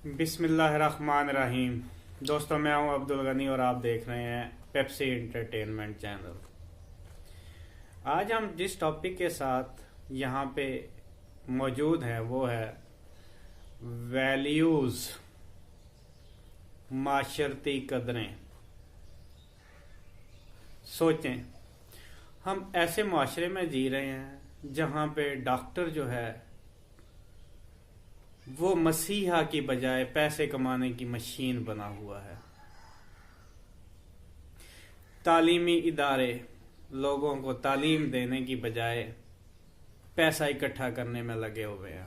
बिस्मिल्लाहिर्रहमानिर्रहीम। दोस्तों, मैं हूं अब्दुल गनी और आप देख रहे हैं पेप्सी एंटरटेनमेंट चैनल। आज हम जिस टॉपिक के साथ यहाँ पे मौजूद हैं वो है वैल्यूज़, माशरती कदरें। सोचें, हम ऐसे माशरे में जी रहे हैं जहाँ पे डॉक्टर जो है वो मसीहा की बजाय पैसे कमाने की मशीन बना हुआ है। तालीमी इदारे लोगों को तालीम देने की बजाय पैसा इकट्ठा करने में लगे हुए हैं।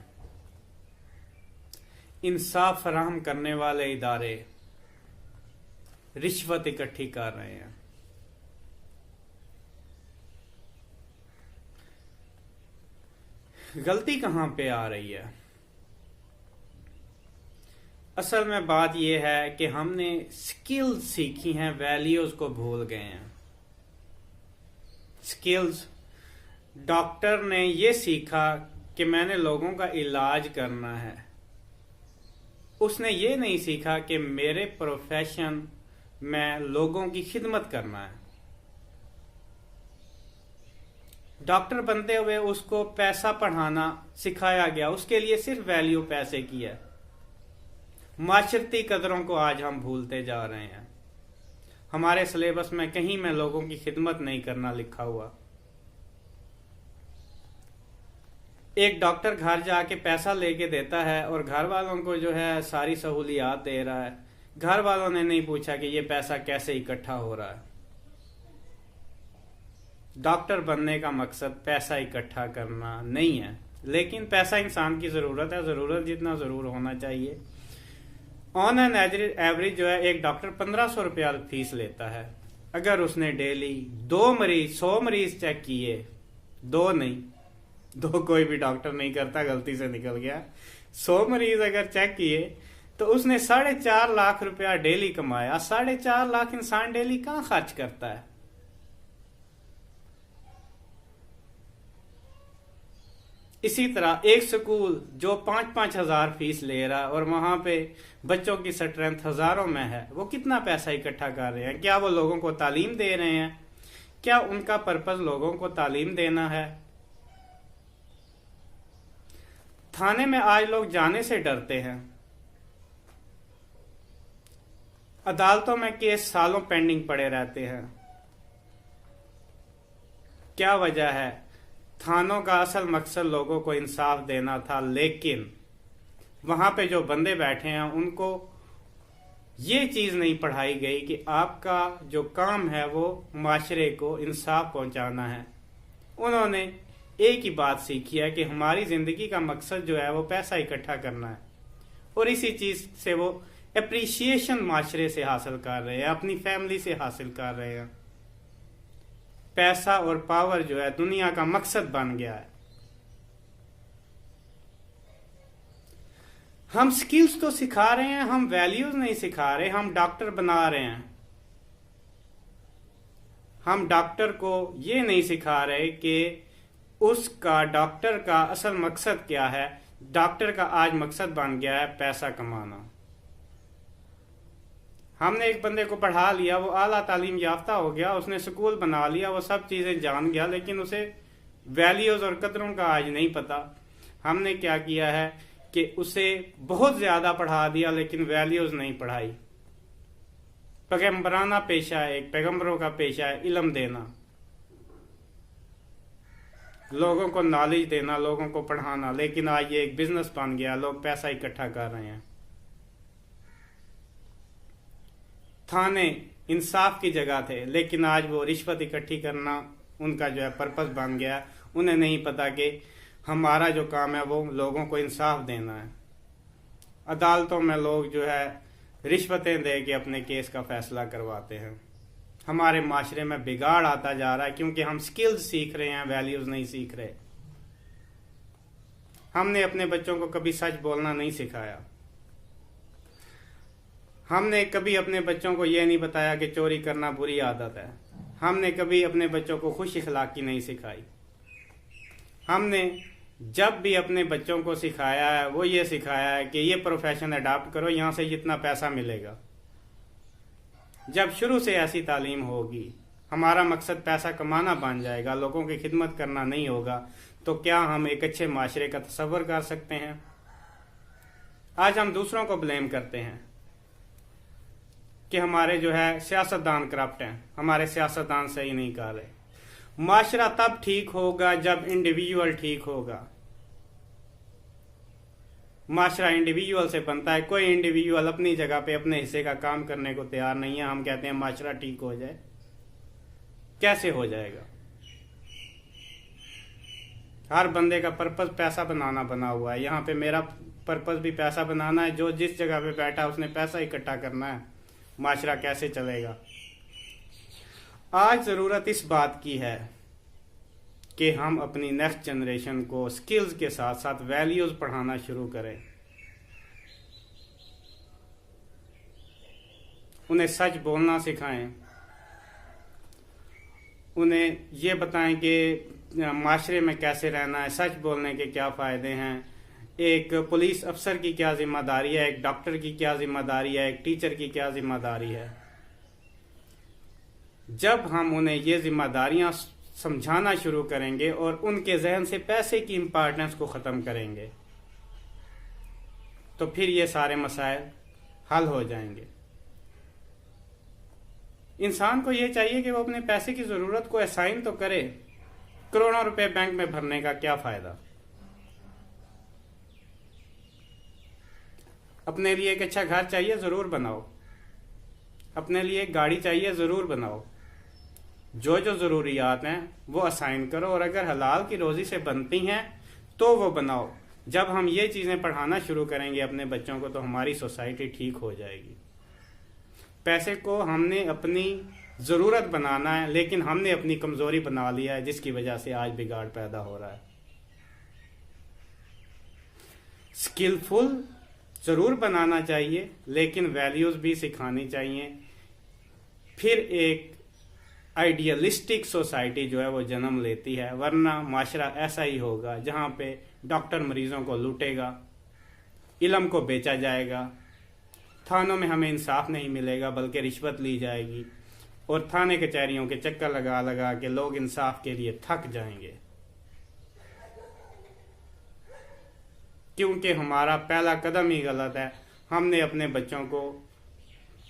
इंसाफ फराहम करने वाले इदारे रिश्वत इकट्ठी कर रहे हैं। गलती कहां पे आ रही है? असल में बात यह है कि हमने स्किल्स सीखी हैं, वैल्यूज को भूल गए हैं। स्किल्स, डॉक्टर ने यह सीखा कि मैंने लोगों का इलाज करना है। उसने ये नहीं सीखा कि मेरे प्रोफेशन में लोगों की खिदमत करना है। डॉक्टर बनते हुए उसको पैसा पढ़ाना सिखाया गया, उसके लिए सिर्फ वैल्यू पैसे की है। माशरती कदरों को आज हम भूलते जा रहे हैं। हमारे सिलेबस में कहीं में लोगों की खिदमत नहीं करना लिखा हुआ। एक डॉक्टर घर जाके पैसा लेके देता है और घर वालों को जो है सारी सहूलियात दे रहा है। घर वालों ने नहीं पूछा कि ये पैसा कैसे इकट्ठा हो रहा है। डॉक्टर बनने का मकसद पैसा इकट्ठा करना नहीं है, लेकिन पैसा इंसान की जरूरत है, जरूरत जितना जरूर होना चाहिए। ऑन एन एवरेज जो है एक डॉक्टर 1500 रुपया फीस लेता है। अगर उसने डेली 100 मरीज चेक किए, 2 नहीं, 2 कोई भी डॉक्टर नहीं करता, गलती से निकल गया। 100 मरीज अगर चेक किए तो उसने 4.5 लाख रुपया डेली कमाया। 4.5 लाख इंसान डेली कहां खर्च करता है? इसी तरह एक स्कूल जो 5-5 हजार फीस ले रहा है और वहां पे बच्चों की स्ट्रेंथ हजारों में है, वो कितना पैसा इकट्ठा कर रहे हैं? क्या वो लोगों को तालीम दे रहे हैं? क्या उनका पर्पस लोगों को तालीम देना है? थाने में आज लोग जाने से डरते हैं। अदालतों में केस सालों पेंडिंग पड़े रहते हैं। क्या वजह है? थानों का असल मकसद लोगों को इंसाफ देना था, लेकिन वहां पे जो बंदे बैठे हैं उनको ये चीज नहीं पढ़ाई गई कि आपका जो काम है वो माशरे को इंसाफ पहुंचाना है। उन्होंने एक ही बात सीखी है कि हमारी जिंदगी का मकसद जो है वो पैसा इकट्ठा करना है, और इसी चीज से वो एप्रिसिएशन माशरे से हासिल कर रहे हैं, अपनी फैमिली से हासिल कर रहे हैं। पैसा और पावर जो है दुनिया का मकसद बन गया है। हम स्किल्स तो सिखा रहे हैं, हम वैल्यूज नहीं सिखा रहे। हम डॉक्टर बना रहे हैं, हम डॉक्टर को ये नहीं सिखा रहे कि उसका डॉक्टर का असल मकसद क्या है। डॉक्टर का आज मकसद बन गया है पैसा कमाना। हमने एक बंदे को पढ़ा लिया, वो आला तालीम याफ्ता हो गया, उसने स्कूल बना लिया, वो सब चीजें जान गया, लेकिन उसे वैल्यूज और कदरों का आज नहीं पता। हमने क्या किया है कि उसे बहुत ज्यादा पढ़ा दिया, लेकिन वैल्यूज नहीं पढ़ाई। पैगंबराना पेशा है, एक पैगंबरों का पेशा है इल्म देना, लोगों को नॉलेज देना, लोगों को पढ़ाना। लेकिन आज ये एक बिजनेस बन गया, लोग पैसा इकट्ठा कर रहे हैं। थाने इंसाफ की जगह थे, लेकिन आज वो रिश्वत इकट्ठी करना उनका जो है पर्पस बन गया। उन्हें नहीं पता कि हमारा जो काम है वो लोगों को इंसाफ देना है। अदालतों में लोग जो है रिश्वतें दे के अपने केस का फैसला करवाते हैं। हमारे माशरे में बिगाड़ आता जा रहा है क्योंकि हम स्किल्स सीख रहे हैं, वैल्यूज नहीं सीख रहे। हमने अपने बच्चों को कभी सच बोलना नहीं सिखाया। हमने कभी अपने बच्चों को यह नहीं बताया कि चोरी करना बुरी आदत है। हमने कभी अपने बच्चों को खुश इखलाकी नहीं सिखाई। हमने जब भी अपने बच्चों को सिखाया है वो ये सिखाया है कि ये प्रोफेशन अडॉप्ट करो, यहां से जितना पैसा मिलेगा। जब शुरू से ऐसी तालीम होगी, हमारा मकसद पैसा कमाना बन जाएगा, लोगों की खिदमत करना नहीं होगा, तो क्या हम एक अच्छे माशरे का तस्वर कर सकते हैं? आज हम दूसरों को ब्लेम करते हैं कि हमारे जो है सियासतदान करप्ट हैं, हमारे सियासतदान सही नहीं कर रहे। माशरा तब ठीक होगा जब इंडिविजुअल ठीक होगा। माशरा इंडिविजुअल से बनता है। कोई इंडिविजुअल अपनी जगह पे अपने हिस्से का काम करने को तैयार नहीं है। हम कहते हैं माशरा ठीक हो जाए, कैसे हो जाएगा? हर बंदे का पर्पस पैसा बनाना बना हुआ है। यहाँ पे मेरा पर्पस भी पैसा बनाना है। जो जिस जगह पे बैठा उसने पैसा इकट्ठा करना है। माशरा कैसे चलेगा? आज जरूरत इस बात की है कि हम अपनी नेक्स्ट जनरेशन को स्किल्स के साथ साथ वैल्यूज पढ़ाना शुरू करें। उन्हें सच बोलना सिखाएं, उन्हें ये बताएं कि माशरे में कैसे रहना है, सच बोलने के क्या फायदे हैं, एक पुलिस अफसर की क्या जिम्मेदारी है, एक डॉक्टर की क्या जिम्मेदारी है, एक टीचर की क्या जिम्मेदारी है। जब हम उन्हें ये जिम्मेदारियां समझाना शुरू करेंगे और उनके जहन से पैसे की इंपॉर्टेंस को खत्म करेंगे, तो फिर ये सारे मसाइल हल हो जाएंगे। इंसान को ये चाहिए कि वो अपने पैसे की जरूरत को असाइन तो करे। करोड़ों रुपए बैंक में भरने का क्या फायदा? अपने लिए एक अच्छा घर चाहिए, जरूर बनाओ। अपने लिए एक गाड़ी चाहिए, जरूर बनाओ। जो जो जरूरियात हैं वो असाइन करो, और अगर हलाल की रोजी से बनती हैं तो वो बनाओ। जब हम ये चीजें पढ़ाना शुरू करेंगे अपने बच्चों को, तो हमारी सोसाइटी ठीक हो जाएगी। पैसे को हमने अपनी जरूरत बनाना है, लेकिन हमने अपनी कमजोरी बना लिया है, जिसकी वजह से आज बिगाड़ पैदा हो रहा है। स्किलफुल जरूर बनाना चाहिए, लेकिन वैल्यूज भी सिखानी चाहिए। फिर एक आइडियलिस्टिक सोसाइटी जो है वो जन्म लेती है। वरना माशरा ऐसा ही होगा जहां पे डॉक्टर मरीजों को लूटेगा, इल्म को बेचा जाएगा, थानों में हमें इंसाफ नहीं मिलेगा बल्कि रिश्वत ली जाएगी, और थाने कचहरियों के चक्कर लगा लगा के लोग इंसाफ के लिए थक जाएंगे। क्योंकि हमारा पहला कदम ही गलत है। हमने अपने बच्चों को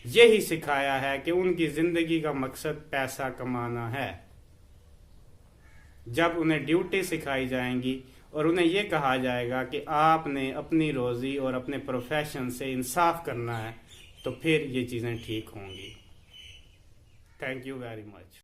यही सिखाया है कि उनकी जिंदगी का मकसद पैसा कमाना है। जब उन्हें ड्यूटी सिखाई जाएंगी और उन्हें यह कहा जाएगा कि आपने अपनी रोजी और अपने प्रोफेशन से इंसाफ करना है, तो फिर ये चीजें ठीक होंगी। Thank you very much.